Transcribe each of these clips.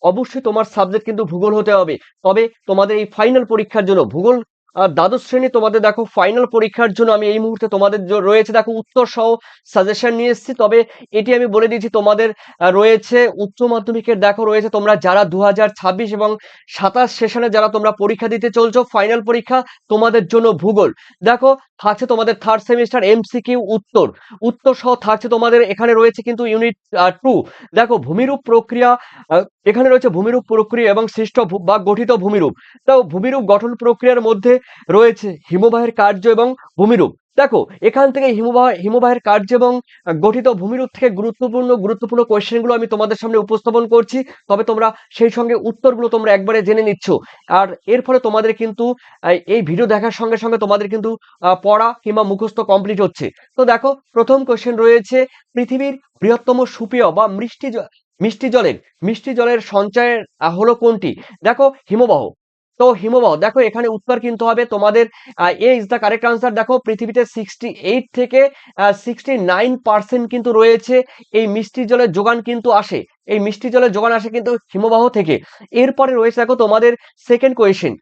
অবশ্যই তোমার সাবজেক্ট কিন্তু ভূগোল হতে হবে। তবে তোমাদের এই ফাইনাল পরীক্ষার জন্য ভূগোল দ্বাদশ শ্রেণী তোমাদের দেখো ফাইনাল পরীক্ষার জন্য আমি এই মুহূর্তে তোমাদের রয়েছে দেখো উত্তর সহ সাজেশন নিয়ে এসেছি। তবে এটি আমি বলে দিয়েছি তোমাদের রয়েছে উচ্চ মাধ্যমিকের দেখো রয়েছে তোমরা যারা 2026 এবং 27 সেশনে যারা তোমরা পরীক্ষা দিতে চলছো ফাইনাল পরীক্ষা তোমাদের জন্য ভূগোল দেখো থাকছে তোমাদের থার্ড সেমিস্টার এমসিকিউ উত্তর উত্তর সহ থাকছে তোমাদের এখানে রয়েছে কিন্তু ইউনিট 2 দেখো ভূমিরূপ প্রক্রিয়া এখানে রয়েছে ভূমিরূপ প্রক্রিয়া এবং সৃষ্ট বা গঠিত ভূমিরূপ। তো ভূমিরূপ গঠন প্রক্রিয়ার মধ্যে রয়েছে হিমবাহের কার্য এবং ভূমিরূপ। দেখো এখান থেকে হিমবাহের কার্য এবং গঠিত ভূমিরূপ থেকে গুরুত্বপূর্ণ কোয়েশ্চেনগুলো আমি তোমাদের সামনে উপস্থাপন করছি। তবে তোমরা সেই সঙ্গে উত্তরগুলো তোমরা একবারে জেনে নিচ্ছ। আর এর ফলে তোমাদের কিন্তু এই ভিডিও দেখার সঙ্গে সঙ্গে তোমাদের কিন্তু পড়া কিংবা মুখস্থ কমপ্লিট হচ্ছে। তো দেখো প্রথম কোয়েশ্চেন রয়েছে পৃথিবীর বৃহত্তম সুপেয় বা মিষ্টি জলের সঞ্চয়ের হলো কোনটি? দেখো হিমবাহ। তো হিমবাহ দেখো এখানে উত্তর কিন্তু হবে তোমাদের এ ইজ দ্য কারেক্ট আনসার। দেখো পৃথিবীতে 68 থেকে 69% কিন্তু রয়েছে এই মিষ্টি জলের যোগান কিন্তু আসে। এই মিষ্টি জলের যোগান আসে কিন্তু হিমবাহ থেকে। এরপরে রয়েছে দেখো তোমাদের সেকেন্ড কোয়েশ্চেন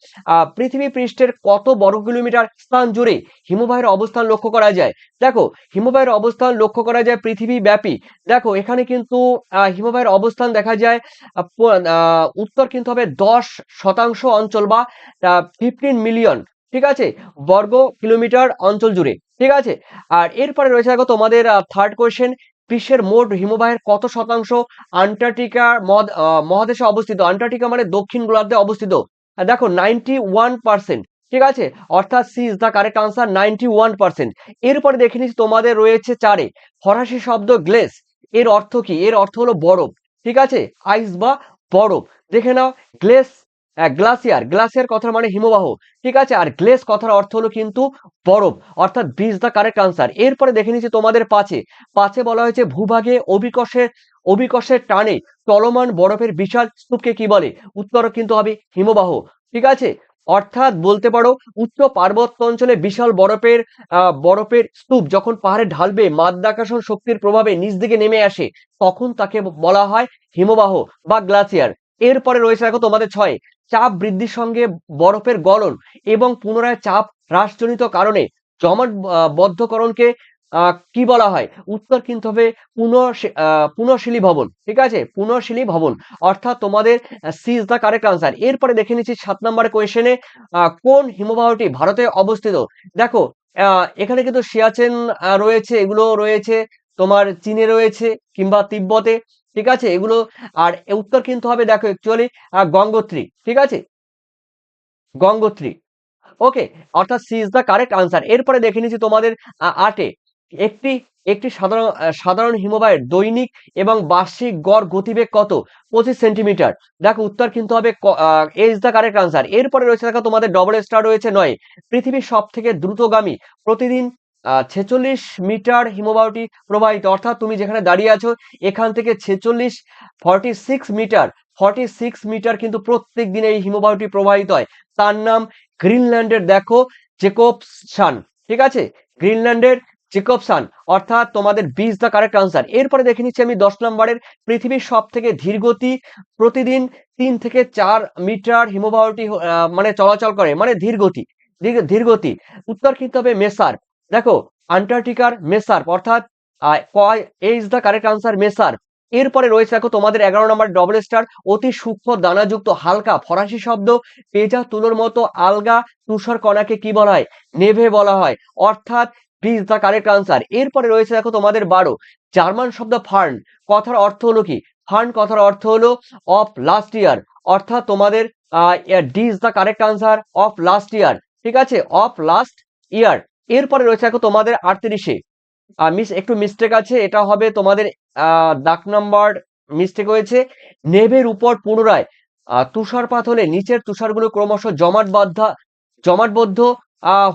পৃথিবী পৃষ্ঠের কত বর্গ কিলোমিটার স্থান জুড়ে হিমবাহের অবস্থান লক্ষ্য করা যায়? দেখো হিমবাহের অবস্থান লক্ষ্য করা যায় পৃথিবী ব্যাপী। দেখো এখানে কিন্তু হিমবাহের অবস্থান দেখা যায় উত্তর কিন্তু হবে 10% অঞ্চল বা 15 মিলিয়ন, ঠিক আছে, বর্গ কিলোমিটার অঞ্চল জুড়ে, ঠিক আছে। আর এরপরে রয়েছে দেখো তোমাদের থার্ড কোয়েশ্চেন বিশ্বের মোট হিমবাহের কত শতাংশ আন্টার্কটিকা মহাদেশে অবস্থিত? আন্টার্কটিকা মানে দক্ষিণ গোলার্ধে অবস্থিত। দেখো 91%, ঠিক আছে, অর্থাৎ C is the correct answer 91%। এরপরে দেখে নিচ্ছি তোমাদের রয়েছে চারে ফরাসি শব্দ গ্লেস এর অর্থ কি? এর অর্থ হলো বরফ, ঠিক আছে, আইস বা বরফ। দেখে নাও গ্লেস গ্লাসিয়ার কথার মানে হিমবাহ, ঠিক আছে, আর গ্লেস কথার অর্থ হলো কিন্তু বরফ, অর্থাৎ B is the correct answer. এরপরে দেখে নিচ্ছি তোমাদের পাঁচে বলা হয়েছে ভূভাগে অভিকর্ষের টানে চলমান বরফের বিশাল স্তূপকে কি বলে? উত্তর কিন্তু হবে হিমবাহ, ঠিক আছে। অর্থাৎ বলতে পারো উচ্চ পার্বত্য অঞ্চলে বিশাল বরফের স্তূপ যখন পাহাড়ে ঢালবে মাধ্যাকর্ষণ শক্তির প্রভাবে নিচ দিকে নেমে আসে তখন তাকে বলা হয় হিমবাহ বা গ্লাসিয়ার। এরপরে রয়েছে দেখো তোমাদের ছয়ে চাপ বৃদ্ধির সঙ্গে বরফের গলন এবং পুনরায় চাপ হ্রাসজনিত কারণে বদ্ধকরণকে কি বলা হয়? উত্তর কিন্তু হবে পুনঃশীলী ভবন, ঠিক আছে, পুনঃশীলী ভবন, অর্থাৎ তোমাদের C is the correct answer. এরপরে দেখে নিচ্ছি 7 নম্বর কোয়েশ্চেনে কোন হিমবাহটি ভারতে অবস্থিত? দেখো এখানে কিন্তু সিয়াচেন রয়েছে, এগুলো রয়েছে তোমার চীনে রয়েছে কিংবা তিব্বতে, ঠিক আছে, এগুলো। আর উত্তর কিন্তু হবে দেখো অ্যাকচুয়ালি গঙ্গোত্রী, ঠিক আছে, গঙ্গোত্রী, ওকে, অর্থাৎ C is the correct answer. এরপরে দেখে নিচ্ছি তোমাদের আটে একটি একটি সাধারণ হিমবাহের দৈনিক এবং বার্ষিক গড় গতিবেগ কত? 25 সেন্টিমিটার। দেখো উত্তর কিন্তু হবে এ ইজ দ্য কারেক্ট আনসার। এরপরে রয়েছে দেখো তোমাদের ডবল স্টার রয়েছে নয় পৃথিবীর সব থেকে দ্রুতগামী প্রতিদিন 46 মিটার হিমবাহটি প্রবাহিত, অর্থাৎ তুমি যেখানে দাঁড়িয়ে আছো এখান থেকে 46 মিটার কিন্তু প্রত্যেক দিন এই হিমবাহটি প্রবাহিত হয়। তার নাম গ্রিনল্যান্ডের দেখো জেকবসন, ঠিক আছে, গ্রিনল্যান্ডের জেকবসন, অর্থাৎ তোমাদের B is the correct answer. এরপরে দেখে নিচ্ছি আমি 10 নম্বরের পৃথিবীর সব থেকে ধীরগতি প্রতিদিন 3 থেকে 4 মিটার হিমবাহটি মানে চলাচল করে, মানে ধীরগতি। উত্তর কিন্তু হবে মেসার্প। দেখো আন্টার্কটিকার মেসার্প, অর্থাৎ এ ইজ দ্য কারেক্ট আনসার মেসার্প। এরপরে রয়েছে দেখো তোমাদের 11 নম্বর ডবল স্টার অতি সূক্ষ্ম দানাযুক্ত হালকা ফরাসি শব্দ পেঁজা তুলোর মতো আলগা তুষার কণাকে কি বলা হয়? নেভে বলা হয়, অর্থাৎ B is the correct answer. এরপরে রয়েছে দেখো তোমাদের 12 জার্মান শব্দ ফার্ন কথার অর্থ হলো কি? ফার্ন কথার অর্থ হলো অফ লাস্ট ইয়ার, অর্থাৎ তোমাদের D is the correct answer of last year, ঠিক আছে, অফ লাস্ট ইয়ার। এরপরে রয়েছে দেখো তোমাদের 38-এ একটু মিস্টেক আছে, এটা হবে তোমাদের দাগ নাম্বার মিস্টেক হয়েছে। নেভের উপর পুনরায় তুষারপাত হলে নিচের তুষারগুলো ক্রমশ জমাটবদ্ধ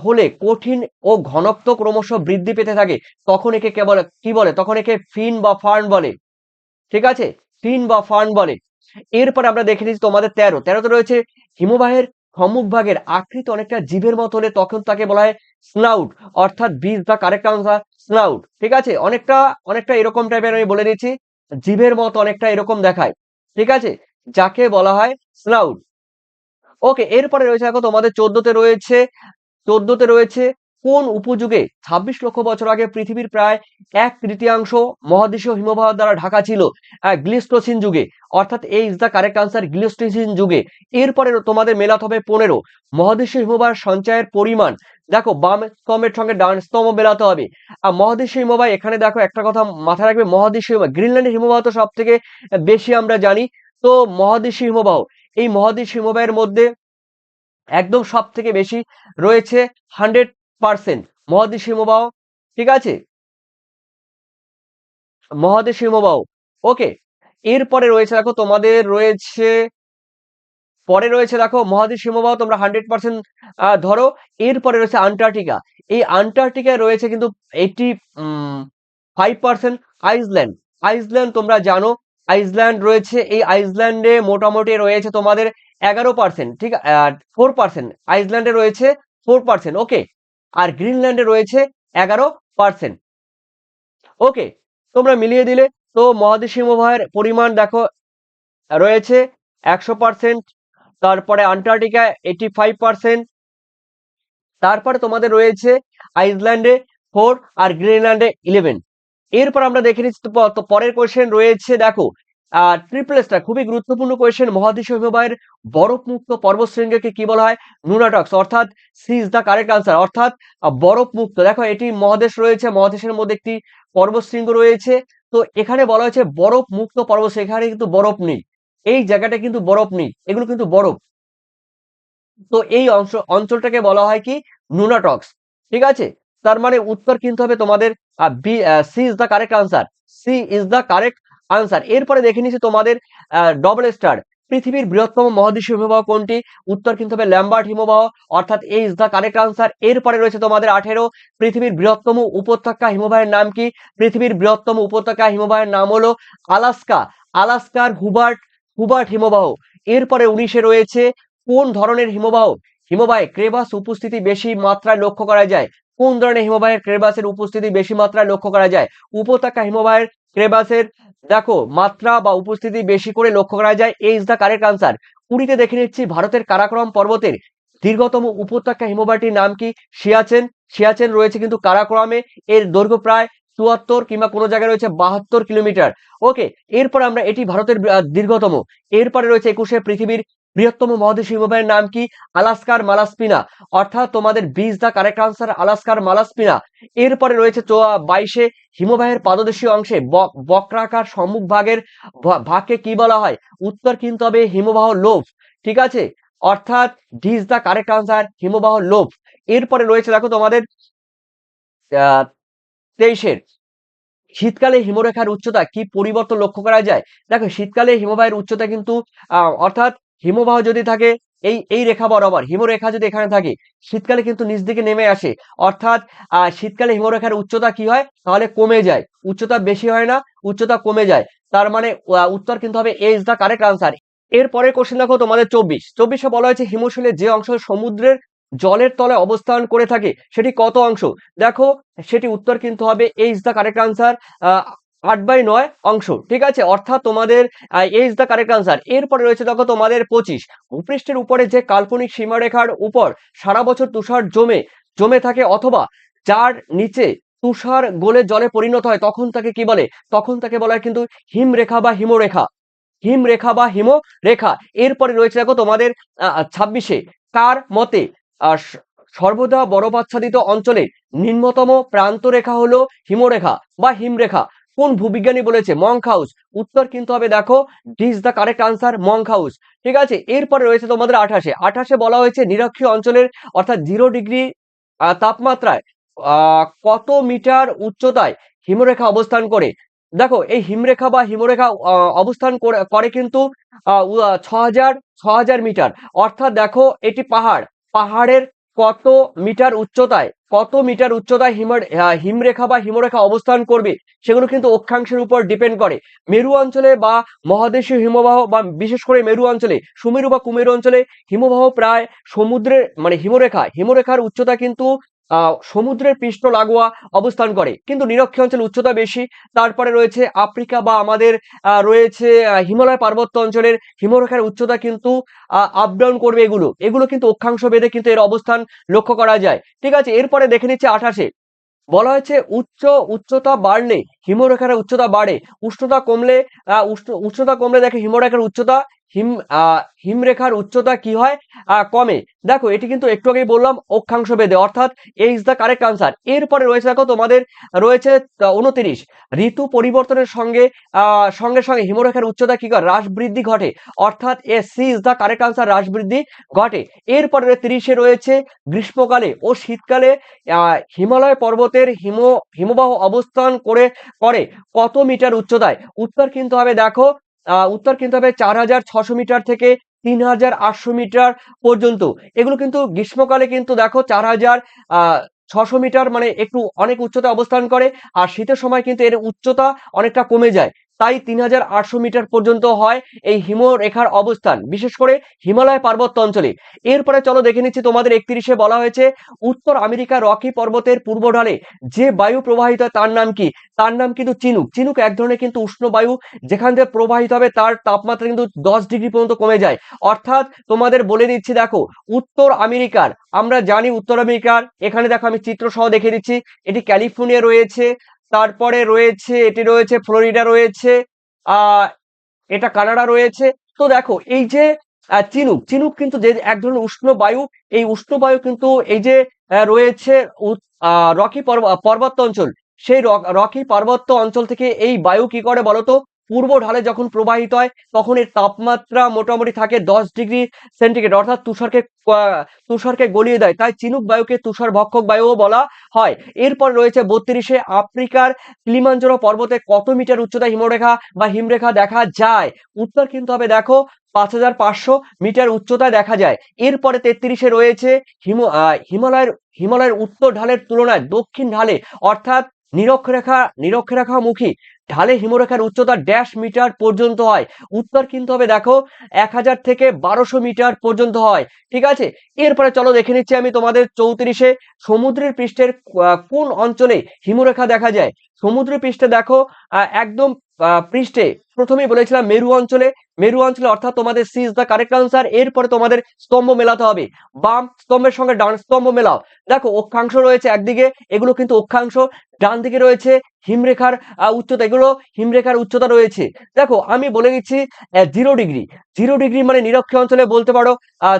হলে কঠিন ও ঘনত্ব ক্রমশ বৃদ্ধি পেতে থাকে তখন একে কি বলে? তখন একে ফিন বা ফার্ন বলে, ঠিক আছে, ফিন বা ফার্ন বলে। এরপর আমরা দেখে নিচ্ছি তোমাদের 13তে রয়েছে হিমবাহের সম্মুখভাগের আকৃতি অনেকটা জীবের মতো হলে তখন তাকে বলা হয় স্নাউট, অর্থাৎ B is the correct answer snout, ঠিক আছে, অনেকটা এরকম টাইপের আমি বলে দিচ্ছি, জীবের মতো অনেকটা এরকম দেখায়, ঠিক আছে, যাকে বলা হয় স্নাউট। ওকে, এরপরে রয়েছে দেখো তোমাদের 14তে রয়েছে কোন উপযুগে 26 লক্ষ বছর আগে পৃথিবীর প্রায় 1/3 মহাদেশীয় হিমবাহ দ্বারা ঢাকা ছিল? গ্লিস্টোসিন যুগে। অর্থাৎ এই ইজ দ্য কারেক্ট আনসার, গ্লিস্টোসিন যুগে। এরপরে তোমাদের মেলাতে হবে 15 মহাদেশীয় হিমবাহ সঞ্চয়ের পরিমাণ। দেখো বাম স্তম্ভের সঙ্গে ডান স্তম্ভ মেলাতে হবে। আর মহাদেশীয় হিমবাহ, এখানে দেখো একটা কথা মাথায় রাখবে, মহাদেশীয় গ্রিনল্যান্ডের হিমবাহ তো সব থেকে বেশি আমরা জানি। তো মহাদেশীয় হিমবাহ, এই মহাদেশীয় হিমবাহের মধ্যে একদম সব থেকে বেশি রয়েছে 100% মহাদেশীয় হিমবাহ। ঠিক আছে, মহাদেশীয় হিমবাহ। ওকে, এরপরে রয়েছে দেখো তোমাদের রয়েছে, পরে রয়েছে দেখো মহাদেশীয় হিমবাহ তোমরা 100% ধরো। এরপরে রয়েছে আন্টার্কটিকা। এই আন্টার্কটিকায় রয়েছে কিন্তু 85% আইসল্যান্ড। আইসল্যান্ড তোমরা জানো, আইসল্যান্ড রয়েছে, এই আইসল্যান্ডে মোটামুটি রয়েছে তোমাদের 11%, ঠিক 4%, আইসল্যান্ডে রয়েছে 4%। ওকে, আর গ্রিনল্যান্ডে রয়েছে 11%। ওকে, তোমরা মিলিয়ে দিলে। তো মহাদেশীয় হিমবাহের পরিমাণ দেখো রয়েছে 100%, তারপরে আন্টার্কটিকা 85%, তারপরে তোমাদের রয়েছে আইসল্যান্ডে 4 আর গ্রিনল্যান্ডে 11। এরপর আমরা দেখে নিচ্ছি, তো পরের কোয়েশ্চেন রয়েছে দেখো ট্রিপল স্টার, খুবই গুরুত্বপূর্ণ কোয়েশ্চেন। মহাদেশীয় হিমবাহের বরফ মুক্ত পর্বতশৃঙ্গকে কি বলা হয়? নুনাটক্স। অর্থাৎ C is the correct answer. অর্থাৎ বরফ মুক্ত, দেখো এটি মহাদেশ রয়েছে, মহাদেশের মধ্যে একটি পর্বতশৃঙ্গ রয়েছে। তো এখানে বলা হয়েছে বরফ মুক্ত পর্বত, সেখানে কিন্তু বরফ নেই, এই জায়গাটা কিন্তু বরফ নেই, এগুলো কিন্তু বরফ। তো এই অঞ্চলটাকে বলা হয় কি? নুনাটক্স। ঠিক আছে, তার মানে উত্তর কিন্তু হবে তোমাদের C is the correct answer. C is the correct answer. এরপরে দেখে নিচ্ছি তোমাদের ডবল স্টার, পৃথিবীর বৃহত্তম মহাদেশীয় হিমবাহ কোনটি? উত্তর কিন্তু হবে ল্যাম্বার্ট হিমবাহ। অর্থাৎ এ ইজ দা কারেক্ট আনসার। এরপরে রয়েছে তোমাদের 18 পৃথিবীর বৃহত্তম উপত্যকা হিমবাহের নাম কি? পৃথিবীর বৃহত্তম উপত্যকা হিমবাহের নাম হলো আলাস্কা। আলাস্কার হুবার্ট হুবার্ট হিমবাহ। এরপরে 19-এ রয়েছে কোন ধরনের হিমবাহ হিমবাহে ক্রেভাস উপস্থিতি বেশি মাত্রায় লক্ষ্য করা যায়? কোন ধরনের হিমবাহের ক্রেভাসের উপস্থিতি বেশি মাত্রায় লক্ষ্য করা যায়? উপত্যকা হিমবাহের ক্রেভাসের দেখো মাত্রা বা উপস্থিতি বেশি করে লক্ষ্য করা যায়। এই ইজ দা কারেক্ট আনসার। 20-তে দেখে নিচ্ছি ভারতের কারাকোরাম পর্বতের দীর্ঘতম উপত্যকা হিমবাহটির নাম কি? সিয়াচেন। সিয়াচেন রয়েছে কিন্তু কারাকোরামে। এর দৈর্ঘ্য প্রায় 74 কিংবা কোনো জায়গায় রয়েছে 72 কিলোমিটার। ওকে, এরপর আমরা, এটি ভারতের দীর্ঘতম। এরপরে রয়েছে 21-এ পৃথিবীর বৃহত্তম মহাদেশীয় হিমবাহের নাম কি? আলাস্কার মালাস্পিনা। অর্থাৎ তোমাদের 20 দা কারেক্ট আনসার, আলাস্কার মালাস্পিনা। এরপরে রয়েছে 22-এ হিমবাহের পাদদেশীয় অংশে বক্রাকার সম্মুখ ভাগের ভাগকে কি বলা হয়? উত্তর কিন্তু হবে হিমবাহ লোভ। ঠিক আছে, অর্থাৎ D is the correct answer, হিমবাহ লোভ। এরপরে রয়েছে দেখো তোমাদের 23-এর শীতকালে হিমরেখার উচ্চতা কি পরিবর্তন লক্ষ্য করা যায়? দেখো শীতকালে হিমবাহের উচ্চতা কিন্তু অর্থাৎ হিমবাহ যদি থাকে এই এই রেখা বরাবর, হিমরেখা যদি এখানে থাকে, শীতকালে কিন্তু নিচ দিকে নেমে আসে। অর্থাৎ শীতকালে হিমরেখার উচ্চতা কি হয়? তাহলে কমে যায়, উচ্চতা বেশি হয় না, উচ্চতা কমে যায়। তার মানে উত্তর কিন্তু হবে এ ইজ দা কারেক্ট আনসার। এরপরে কোশ্চেন দেখো তোমাদের 24-এ বলা হয়েছে হিমশৈলের যে অংশ সমুদ্রের জলের তলে অবস্থান করে থাকে সেটি কত অংশ? দেখো সেটি উত্তর কিন্তু হবে এ ইজ দা কারেক্ট আনসার, 8/9 অংশ। ঠিক আছে, অর্থাৎ তোমাদের এ ইজ দা কারেক্ট আনসার। এরপরে রয়েছে দেখো তোমাদের 25, ভূপৃষ্ঠের উপরে যে কাল্পনিক সীমারেখার উপর সারা বছর তুষার জমে জমে থাকে অথবা যার নিচে তুষার গলে জলে পরিণত হয় তখন তাকে কি বলে? তখন তাকে বলা হয় কিন্তু হিমরেখা বা হিমরেখা, হিমরেখা বা হিমরেখা। এরপরে রয়েছে দেখো তোমাদের 26-এ কার মতে সর্বদা বরফাচ্ছাদিত অঞ্চলের নিম্নতম প্রান্ত রেখা হলো হিমরেখা বা হিমরেখা? কোন ভূবিজ্ঞানী বলেছে? মঙ্কহাউস। উত্তর কিন্তু হবে দেখো D is the correct answer, মঙ্কহাউস। ঠিক আছে, এরপরে রয়েছে তোমাদের 28-এ বলা হয়েছে নিরক্ষীয় অঞ্চলের অর্থাৎ 0 ডিগ্রি তাপমাত্রায় কত মিটার উচ্চতায় হিমরেখা অবস্থান করে? দেখো এই হিমরেখা বা হিমরেখা অবস্থান করে কিন্তু 6,000 মিটার। অর্থাৎ দেখো এটি পাহাড়, পাহাড়ের কত মিটার উচ্চতায়, কত মিটার উচ্চতায় হিমরেখা বা হিমরেখা অবস্থান করবে সেগুলো কিন্তু অক্ষাংশের উপর ডিপেন্ড করে। মেরু অঞ্চলে বা মহাদেশীয় হিমবাহ বা বিশেষ করে মেরু অঞ্চলে, সুমেরু বা কুমেরু অঞ্চলে হিমবাহ প্রায় সমুদ্রের মানে হিমরেখার উচ্চতা কিন্তু সমুদ্রের পৃষ্ঠ লাগোয়া অবস্থান করে, কিন্তু নিরক্ষীয় অঞ্চলে উচ্চতা বেশি। তারপরে রয়েছে আফ্রিকা বা আমাদের রয়েছে হিমালয় পার্বত্য অঞ্চলের হিমরেখার উচ্চতা কিন্তু আপ ডাউন করবে, এগুলো এগুলো কিন্তু অক্ষাংশ ভেদে কিন্তু এর অবস্থান লক্ষ্য করা যায়। ঠিক আছে, এরপরে দেখে নিচ্ছে 28-এ বলা হয়েছে উচ্চতা বাড়লে হিমরেখার উচ্চতা বাড়ে, উষ্ণতা কমলে উষ্ণতা কমলে দেখে হিমরেখার উচ্চতা হিম হিমরেখার উচ্চতা কি হয়, কমে। দেখো এটি কিন্তু একটু আগেই বললাম অক্ষাংশ ভেদে, অর্থাৎ এ ইজ দ্য কারেক্ট আনসার। এরপরে রয়েছে দেখো তোমাদের রয়েছে 29, ঋতু পরিবর্তনের সঙ্গে সঙ্গে সঙ্গে হিমরেখার উচ্চতা কি করে, হ্রাস বৃদ্ধি ঘটে, অর্থাৎ A C is the correct answer, হ্রাস বৃদ্ধি ঘটে। এরপরে 30-এ রয়েছে গ্রীষ্মকালে ও শীতকালে হিমালয় পর্বতের হিমবাহ অবস্থান করে কত মিটার উচ্চতায়। উত্তর কিন্তু হবে দেখো উত্তর কিন্তু হবে 4600 মিটার থেকে 3800 মিটার পর্যন্ত। এগুলো কিন্তু গ্রীষ্মকালে কিন্তু দেখো 4600 মিটার মানে একটু অনেক উচ্চতায় অবস্থান করে, আর শীতের সময় কিন্তু এর উচ্চতা অনেকটা কমে যায়, তাই 3800 মিটার পর্যন্ত হয় এই হিমরেখার অবস্থান, বিশেষ করে হিমালয় পার্বত্য অঞ্চলে। এরপরে চলো দেখে নিচ্ছি তোমাদের 31-এ বলা হয়েছে উত্তর আমেরিকার রকি পর্বতের পূর্ব ঢালে যে বায়ু প্রবাহিত হয় তার নাম কি। তার নাম কিন্তু চিনুক। চিনুক এক ধরনের কিন্তু উষ্ণ বায়ু, যেখান থেকে প্রবাহিত হবে তার তাপমাত্রা কিন্তু 10 ডিগ্রি পর্যন্ত কমে যায়। অর্থাৎ তোমাদের বলে দিচ্ছি দেখো উত্তর আমেরিকার, আমরা জানি উত্তর আমেরিকার, এখানে দেখো আমি চিত্র সহ দেখে দিচ্ছি, এটি ক্যালিফোর্নিয়া রয়েছে, তারপরে রয়েছে এটি রয়েছে ফ্লোরিডা রয়েছে, আহ এটা কানাডা রয়েছে। তো দেখো এই যে চিনুক, চিনুক কিন্তু যে এক ধরনের উষ্ণ বায়ু, এই উষ্ণ বায়ু কিন্তু এই যে রয়েছে রকি পার্বত্য অঞ্চল, সেই রকি পার্বত্য অঞ্চল থেকে এই বায়ু কি করে বলতো, পূর্ব ঢালে যখন প্রবাহিত হয় তখন এর তাপমাত্রা মোটামুটি থাকে 10 ডিগ্রি সেন্টিগ্রেড, অর্থাৎ তুষারকে গলিয়ে দেয়, তাই চিনুক বায়ুকে তুষার ভক্ষক বায়ুও বলা হয়। এরপর রয়েছে 32-এ আফ্রিকার কিলিমাঞ্জারো পর্বতে কত মিটার উচ্চতায় হিমরেখা বা হিমরেখা দেখা যায়। উত্তর কিন্তু হবে দেখো 5500 মিটার উচ্চতায় দেখা যায়। এরপরে 33-এ রয়েছে হিমালয়ের উত্তর ঢালের তুলনায় দক্ষিণ ঢালে, অর্থাৎ নিরক্ষরেখামুখী ঢালে হিমরেখার উচ্চতা ড্যাশ মিটার পর্যন্ত হয়। উত্তর কিন্তু হবে দেখো 1000 থেকে 1200 মিটার পর্যন্ত হয়। ঠিক আছে, এরপরে চলো দেখে নিচ্ছি আমি তোমাদের 34-এ সমুদ্রের পৃষ্ঠের কোন অঞ্চলে হিমরেখা দেখা যায়। সমুদ্র পৃষ্ঠে দেখো একদম পৃষ্ঠে প্রথমেই বলেছিলাম মেরু অঞ্চলে, অর্থাৎ তোমাদের C is the correct answer. এরপরে তোমাদের স্তম্ভ মেলাতে হবে, বাম স্তম্ভের সঙ্গে ডান স্তম্ভ মেলাও। দেখো অক্ষাংশ রয়েছে একদিকে, এগুলো কিন্তু অক্ষাংশ, ডান দিকে রয়েছে হিমরেখার উচ্চতা, এগুলো হিমরেখার উচ্চতা রয়েছে। দেখো আমি বলে দিচ্ছি 0 ডিগ্রি, 0 ডিগ্রি মানে নিরক্ষীয় অঞ্চলে বলতে পারো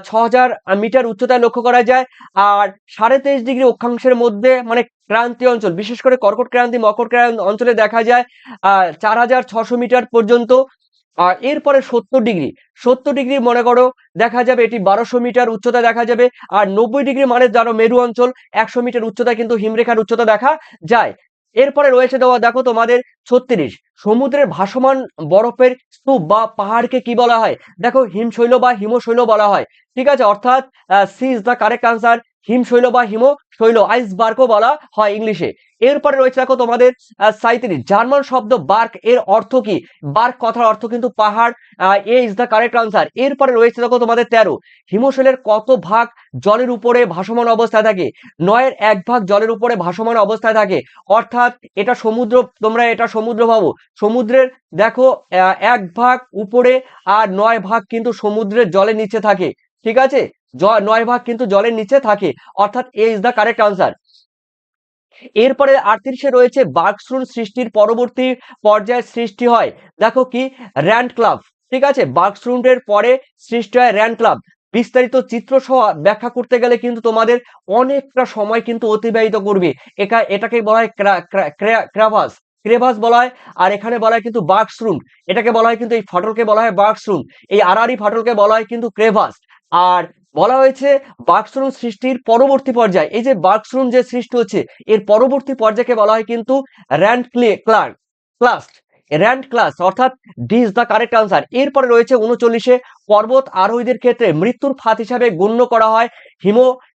6000 মিটার উচ্চতায় লক্ষ্য করা যায়। আর 23.5 ডিগ্রি অক্ষাংশের মধ্যে মানে ক্রান্তীয় অঞ্চল, বিশেষ করে কর্কট ক্রান্তি মকর ক্রান্তি অঞ্চলে দেখা যায় 4600 মিটার পর্যন্ত। আর এরপরে 70 ডিগ্রি, 70 ডিগ্রি মনে করো দেখা যাবে এটি 1200 মিটার উচ্চতা দেখা যাবে। আর 90 ডিগ্রি মানে জানো মেরু অঞ্চল, 100 মিটার উচ্চতায় কিন্তু হিমরেখার উচ্চতা দেখা যায়। এরপরে রয়েছে দেখো তোমাদের 36, সমুদ্রের ভাসমান বরফের স্তূপ বা পাহাড়কে কি বলা হয়। দেখো হিমশৈল বা হিমশৈল বলা হয়। ঠিক আছে, অর্থাৎ C is the correct answer, হিমশৈল বা হিমশৈল, আইসবার্গও বলা হয় ইংলিশে। এরপরে রয়েছে দেখো তোমাদের 37, জার্মান শব্দ বার্ক এর অর্থ কি। বার্ক কথার অর্থ কিন্তু পাহাড়, এ ইজ দ্য কারেক্ট আনসার। এরপরে রয়েছে দেখো তোমাদের 13, হিমশৈলের কত ভাগ জলের উপরে ভাসমান অবস্থায় থাকে। 9/1 ভাগ জলের উপরে ভাসমান অবস্থায় থাকে, অর্থাৎ এটা সমুদ্র, তোমরা এটা সমুদ্র ভাবো, সমুদ্রের দেখো 1 ভাগ উপরে আর 9 ভাগ কিন্তু সমুদ্রের জলের নিচে থাকে। ঠিক আছে, 9 ভাগ কিন্তু জলের নিচে থাকে, অর্থাৎ এ ইজ দ্য কারেক্ট আনসার। এরপরে 38-এ রয়েছে বার্কস্ট্রুন সৃষ্টির পরবর্তী পর্যায়ে সৃষ্টি হয় দেখো কি, র্যান্ডক্লাফ। ঠিক আছে, বার্কস্ট্রুনের পরে সৃষ্টি হয় র্যান্ডক্লাফ। বিস্তারিত চিত্র সহ ব্যাখ্যা করতে গেলে কিন্তু তোমাদের অনেকটা সময় কিন্তু অতিবাহিত করবে। এটাকে বলা হয় ক্রেভাস, ক্রেভাস বলা হয়। আর এখানে বলা হয় কিন্তু বার্কস্ট্রুন, এটাকে বলা হয় কিন্তু এই ফাটলকে বলা হয় বার্কস্ট্রুন, এই আড়াআড়ি ফাটলকে বলা হয় কিন্তু ক্রেভাস। আর বলা হয়েছে বার্কস্ট্রুন সৃষ্টির পরবর্তী পর্যায়ে, এই যে বার্কস্ট্রুন যে সৃষ্টি হচ্ছে এর পরবর্তী পর্যায়কে বলা হয় কিন্তু র্যান্ড ক্লাস, অর্থাৎ D is the correct answer. এরপরে রয়েছে 39-এ পর্বত আরোহীদের ক্ষেত্রে মৃত্যুর ফাঁদ হিসাবে গণ্য করা হয়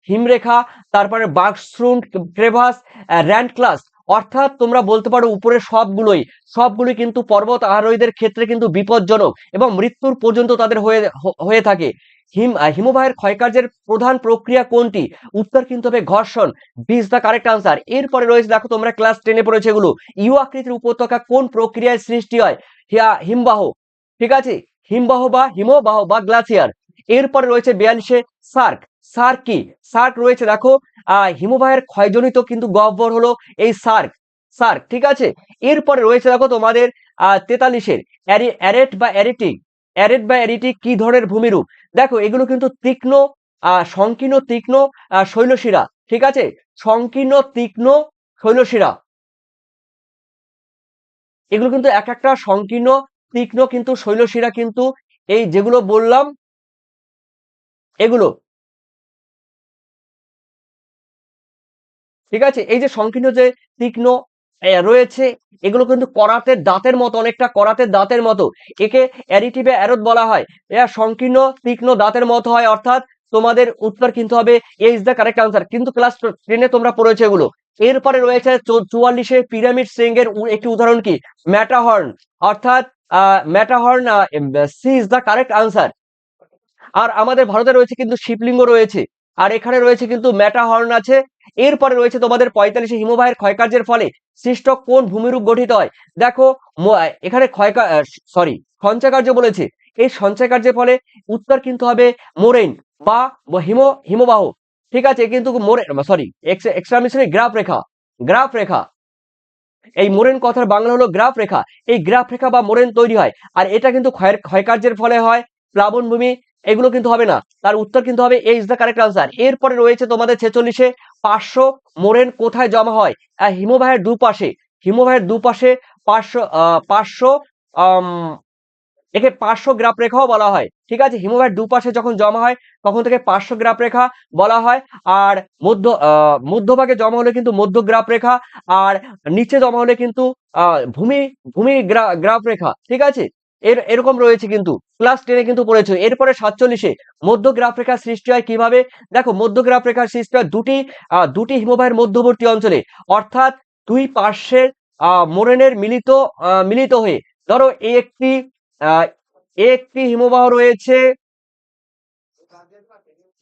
হিমরেখা, তারপরে বার্কস্ট্রুন, ক্রেভাস, র্যান্ড ক্লাস। অর্থাৎ তোমরা বলতে পারো উপরে সবগুলোই কিন্তু পর্বত আরোহীদের ক্ষেত্রে কিন্তু বিপজ্জনক এবং মৃত্যুর পর্যন্ত তাদের হয়ে থাকে। হিমবাহের ক্ষয়কার্যের প্রধান প্রক্রিয়া কোনটি? উত্তর কিন্তু হবে ঘর্ষণ। B is the correct answer. এরপরে রয়েছে, দেখো তোমরা ক্লাস 10 পড়েছো এগুলো, ইউ আকৃতির উপত্যকা কোন প্রক্রিয়ায় সৃষ্টি হয়? হিমবাহ। ঠিক আছে, হিমবাহ বা গ্লাসিয়ার। এরপরে রয়েছে 42-এ সার্ক। সার্ক কি? সার্ক রয়েছে, দেখো হিমবাহের ক্ষয়জনিত কিন্তু গহ্বর হলো এই সার্ক। সার্ক, ঠিক আছে। এরপরে রয়েছে দেখো তোমাদের 43-এর অ্যারেট বা অ্যারিটিক। অ্যারেট বা অ্যারিটিক কি ধরনের ভূমিরূপ? দেখো এগুলো কিন্তু তীক্ষ্ণ, সংকীর্ণ তীক্ষ্ণ শৈলশিরা। ঠিক আছে, সংকীর্ণ তীক্ষ্ণ শৈলশিরা। এগুলো কিন্তু এক একটা সংকীর্ণ তীক্ষ্ণ কিন্তু শৈলশিরা কিন্তু, এই যেগুলো বললাম এগুলো। ঠিক আছে, এই যে সংকীর্ণ যে তীক্ষ্ণ রয়েছে, এগুলো কিন্তু করাতের দাঁতের মতো, অনেকটা করাতের দাঁতের মতো। একে অ্যারিটিভে অ্যারোট বলা হয়। এরা সংকীর্ণ তীক্ষ্ণ দাঁতের মতো হয়, অর্থাৎ তোমাদের উত্তর কিন্তু হবে এ ইজ দ্য কারেক্ট আনসার। কিন্তু ক্লাস 10-এ তোমরা পড়েছো এগুলো। এরপরে রয়েছে 44-এ পিরামিড শৃঙ্গের একটি উদাহরণ কি? ম্যাটাহর্ন। অর্থাৎ Matterhorn, C is the correct answer. আর আমাদের ভারতে রয়েছে কিন্তু শিবলিঙ্গ রয়েছে, আর এখানে রয়েছে কিন্তু ম্যাটাহর্ন আছে। এরপরে রয়েছে তোমাদের 45-এ হিমবাহের ক্ষয়কার্যের ফলে সৃষ্ট কোন ভূমিরূপ গঠিত হয়? দেখো এখানে সঞ্চয়কার্য বলেছে। এই সঞ্চয়কার্যের ফলে উত্তর কিন্তু হবে মোরেন বা হিমবাহ। ঠিক আছে, কিন্তু গ্রাফ রেখা। গ্রাফ রেখা, এই মোরেন কথার বাংলা হলো গ্রাফ রেখা। এই গ্রাফ রেখা বা মোরেন তৈরি হয়, আর এটা কিন্তু ক্ষয়কার্যের ফলে হয়। প্লাবনভূমি এগুলো কিন্তু হবে না, তার উত্তর কিন্তু হবে এ ইজ দ্য কারেক্ট আনসার। এরপরে রয়েছে তোমাদের 46-এ 500 মোরেন কোথায় জমা হয়? হিমবাহের দুপাশে। হিমবাহের দুপাশে 500 একে 500 গ্রাফ রেখাও বলা হয়। ঠিক আছে, হিমবাহের দুপাশে যখন জমা হয় তখন থেকে 500 গ্রাফ রেখা বলা হয়। আর মধ্যভাগে জমা হলে কিন্তু মধ্য গ্রাফ রেখা, আর নিচে জমা হলে কিন্তু ভূমি ভূমি গ্রাফ রেখা। ঠিক আছে, এরকম রয়েছে কিন্তু ক্লাস 10-এ কিন্তু পড়েছো। এরপরে 47-এ মধ্য গ্রাফ রেখা সৃষ্টি হয় কিভাবে? দেখো মধ্য গ্রাফ রেখার সৃষ্টি হয় দুটি হিমবাহের মধ্যবর্তী অঞ্চলে, অর্থাৎ দুই পার্শ্বের মোরেনের মিলিত হয়ে। ধরো আহ একটি হিমবাহ রয়েছে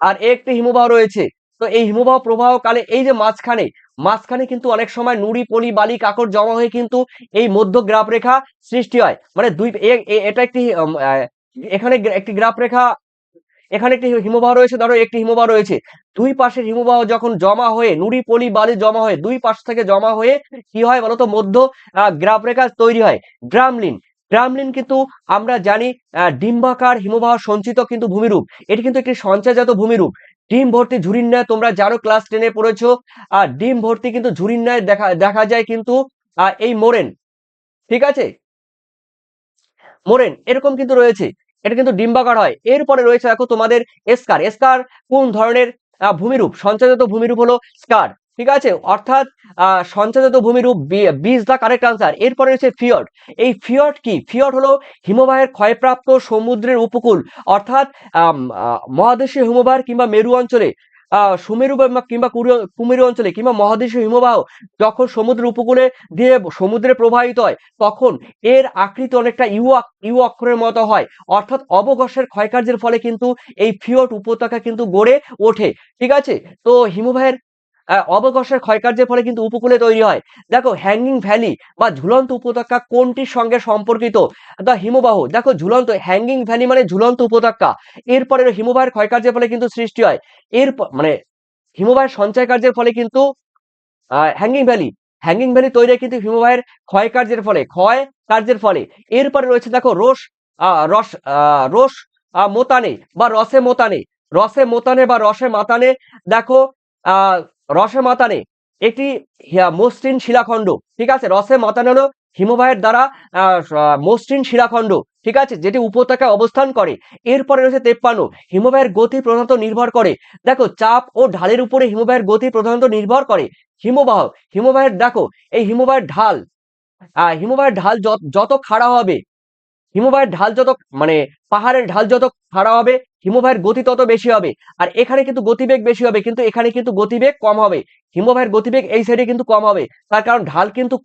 আর একটি হিমবাহ রয়েছে। তো এই হিমবাহ প্রবাহ কালে এই যে মাঝখানে মাঝখানে কিন্তু অনেক সময় নুড়ি পলি বালি কাকড় জমা হয়ে কিন্তু এই মধ্য গ্রাফ রেখা সৃষ্টি হয়। মানে এটা একটি এখানে একটি গ্রাফ রেখা, এখানে একটি হিমবাহ রয়েছে, ধরো একটি হিমবাহ রয়েছে। দুই পাশের হিমবাহ যখন জমা হয়ে নুড়ি পলি বালি জমা হয়ে দুই পাশ থেকে জমা হয়ে কি হয় বলতো? মধ্য গ্রাফ রেখা তৈরি হয়। ড্রামলিন। ড্রামলিন কিন্তু আমরা জানি ডিম্বাকার হিমবাহ সঞ্চিত কিন্তু ভূমিরূপ। এটি কিন্তু একটি সঞ্চয়জাত ভূমিরূপ। ডিম ভর্তি ঝুরির ন্যায়, তোমরা জানো ক্লাস 10-এ পড়েছো। ডিম ভর্তি কিন্তু ঝুরির ন্যায় দেখা যায় কিন্তু এই মোরেন। ঠিক আছে, মোরেন এরকম কিন্তু রয়েছে, এটা কিন্তু ডিম্বাকার হয়। এরপরে রয়েছে দেখো তোমাদের এসকার। এসকার কোন ধরনের ভূমিরূপ? সঞ্চয়জাত ভূমিরূপ হলো স্কার। ঠিক আছে, অর্থাৎ সঞ্চয়জাত ভূমিরূপ, B is the correct answer. এরপরে রয়েছে ফিয়র্ড। এই ফিয়র্ড কি? ফিয়র্ড হলো হিমবাহের ক্ষয়প্রাপ্ত সমুদ্রের উপকূল, অর্থাৎ মহাদেশীয় হিমবাহ কিংবা মেরু অঞ্চলে সুমেরু কিংবা কুমেরু অঞ্চলে কিংবা মহাদেশীয় হিমবাহ যখন সমুদ্রের উপকূলে দিয়ে সমুদ্রে প্রবাহিত হয়, তখন এর আকৃতি অনেকটা ইউ অক্ষরের মতো হয়, অর্থাৎ অবঘর্ষের ক্ষয়কার্যের ফলে কিন্তু এই ফিয়র্ড উপত্যকা কিন্তু গড়ে ওঠে। ঠিক আছে, তো হিমবাহের অবঘর্ষের ক্ষয়কার্যের ফলে কিন্তু উপকূলে তৈরি হয়। দেখো হ্যাঙ্গিং ভ্যালি বা ঝুলন্ত উপত্যকা কোনটির সঙ্গে সম্পর্কিত? দা হিমবাহ। দেখো ঝুলন্ত, হ্যাঙ্গিং ভ্যালি মানে ঝুলন্ত উপত্যকা। এরপরে হিমবাহের ক্ষয়কার্যের ফলে কিন্তু সৃষ্টি হয়, মানে হিমবাহের সঞ্চয় কার্যের ফলে কিন্তু হ্যাঙ্গিং ভ্যালি। হ্যাঙ্গিং ভ্যালি তৈরি হয় কিন্তু হিমবাহের ক্ষয় কার্যের ফলে। এরপরে রয়েছে দেখো রোষ রস রোষ মোতানে বা রসে মোতানে। রসে মোতানে বা রসে মাতানে। দেখো আহ রসে মাতানে একটি মসৃণ শিলাখণ্ড। ঠিক আছে, রসে মাতানে হলো হিমবাহের দ্বারা মসৃণ শিলাখণ্ড। ঠিক আছে, যেটি উপত্যকায় অবস্থান করে। এরপরে রয়েছে 53, হিমবাহের গতি প্রধানত নির্ভর করে। দেখো চাপ ও ঢালের উপরে হিমবাহের গতি প্রধানত নির্ভর করে। হিমবাহের দেখো এই হিমবাহের ঢাল যত খাড়া হবে, হিমবাহের ঢাল যত মানে পাহাড়ের ঢাল যত খাড়া হবে, হিমবাহের গতি তত বেশি হবে। আর এখানে কিন্তু গতিবেগ বেশি হবে, কিন্তু এখানে কিন্তু গতিবেগ কম হবে। হিমবাহের গতিবেগ এই সাইডে কিন্তু কম হবে, তার কারণ ঢাল কিন্তু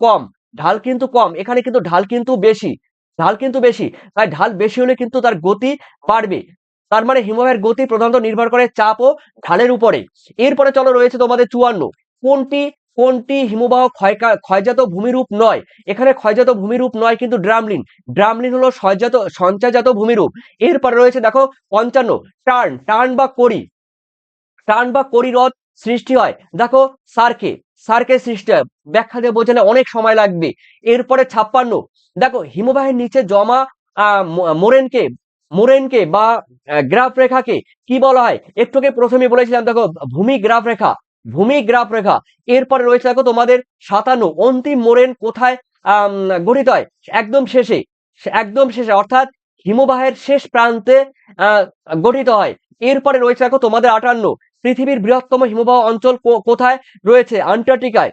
কম। এখানে কিন্তু ঢাল কিন্তু বেশি। তাই ঢাল বেশি হলে কিন্তু তার গতি বাড়বে। তার মানে হিমবাহের গতি প্রধানত নির্ভর করে চাপ ও ঢালের উপরে। এরপরে চলো রয়েছে তোমাদের 54, কোনটি কোনটি হিমবাহ ক্ষয়জাত ভূমিরূপ নয়? এখানে ক্ষয়জাত ভূমিরূপ নয় কিন্তু ড্রামলিন, ড্রামলিন হলো সঞ্চয়জাত ভূমিরূপ। এরপরে রয়েছে দেখো 55, টার্ন বা কড়ি, টার্ন বা কড়িরোধ সৃষ্টি হয় দেখো সার্কের সৃষ্টি হয়, ব্যাখ্যা দিয়ে বোঝালে অনেক সময় লাগবে। এরপরে 56, দেখো হিমবাহের নিচে জমা মোরেনকে মোরেনকে বা গ্রাফ রেখাকে কি বলা হয়? একটুকে প্রথমে বলেছিলাম দেখো ভূমি গ্রাফ রেখা। এরপরে রয়েছে দেখো তোমাদের 57, অন্তিম মোরেন কোথায় গঠিত হয়? একদম শেষে অর্থাৎ হিমবাহের শেষ প্রান্তে গঠিত হয়। এরপরে রয়েছে দেখো তোমাদের 58, পৃথিবীর বৃহত্তম হিমবাহ অঞ্চল কোথায় রয়েছে? আন্টার্কটিকায়,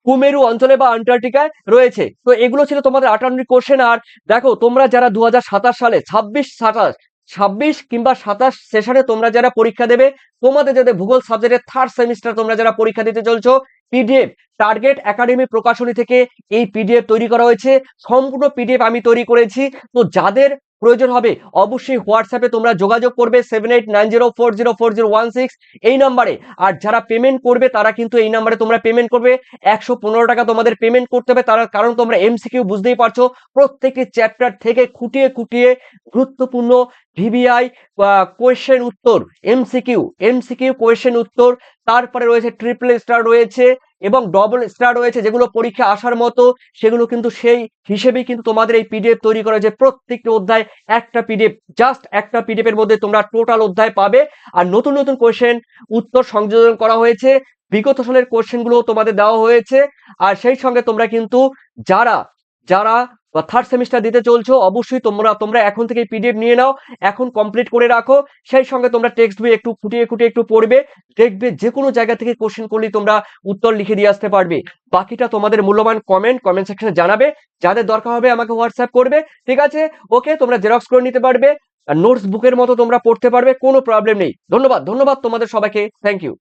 কুমেরু অঞ্চলে বা আন্টার্কটিকায় রয়েছে। তো এগুলো ছিল তোমাদের 58 কোশ্চেন। আর দেখো তোমরা যারা 2027 সালে 26 কিংবা 27 সেশনে তোমরা যারা পরীক্ষা দেবে, তোমাদের যাদের ভূগোল সাবজেক্টের থার্ড সেমিস্টার তোমরা যারা পরীক্ষা দিতে চলছো, পিডিএফ টার্গেট একাডেমি প্রকাশনী থেকে এই পিডিএফ তৈরি করা হয়েছে, সম্পূর্ণ পিডিএফ আমি তৈরি করেছি। তো যাদের প্রয়োজন হবে অবশ্যই হোয়াটসঅ্যাপে তোমরা যোগাযোগ করবে 7890404016 এই নাম্বারে। আর যারা পেমেন্ট করবে তারা কিন্তু এই নাম্বারে তোমরা পেমেন্ট করবে, 115 টাকা তোমাদের পেমেন্ট করতে হবে। তার কারণ তোমরা এমসিকিউ বুঝতেই পারছো, প্রত্যেকটি চ্যাপ্টার থেকে খুঁটিয়ে খুঁটিয়ে গুরুত্বপূর্ণ ভিভিআই কোয়েশ্চেন উত্তর, এমসিকিউ কোয়েশ্চেন উত্তর, তারপরে রয়েছে ট্রিপল স্টার রয়েছে এবং ডবল স্টার রয়েছে, যেগুলো পরীক্ষা আসার মতো সেগুলো কিন্তু সেই হিসেবেই কিন্তু তোমাদের এই পিডিএফ তৈরি করা হয়েছে। প্রত্যেকটি অধ্যায় একটা পিডিএফ, জাস্ট একটা পিডিএফ এর মধ্যে তোমরা টোটাল অধ্যায় পাবে। আর নতুন নতুন কোয়েশ্চেন উত্তর সংযোজন করা হয়েছে, বিগত সালের কোয়েশ্চেন গুলো তোমাদের দেওয়া হয়েছে। আর সেই সঙ্গে তোমরা কিন্তু যারা যারা থার্ড সেমিস্টার দিতে চলছো অবশ্যই তোমরা এখন থেকে পিডিএফ নিয়ে নাও, এখন কমপ্লিট করে রাখো। সেই সঙ্গে তোমরা টেক্সট বই একটু খুঁটিয়ে খুঁটিয়ে একটু পড়বে, দেখবে যে কোনো জায়গা থেকে কোশ্চেন করলেই তোমরা উত্তর লিখে দিয়ে আসতে পারবে। বাকিটা তোমাদের মূল্যবান কমেন্ট সেকশনে জানাবে, যাদের দরকার হবে আমাকে হোয়াটসঅ্যাপ করবে, ঠিক আছে? ওকে, তোমরা জেরক্স করে নিতে পারবে, নোটস বুকের মতো তোমরা পড়তে পারবে, কোনো প্রবলেম নেই। ধন্যবাদ তোমাদের সবাইকে, থ্যাংক ইউ।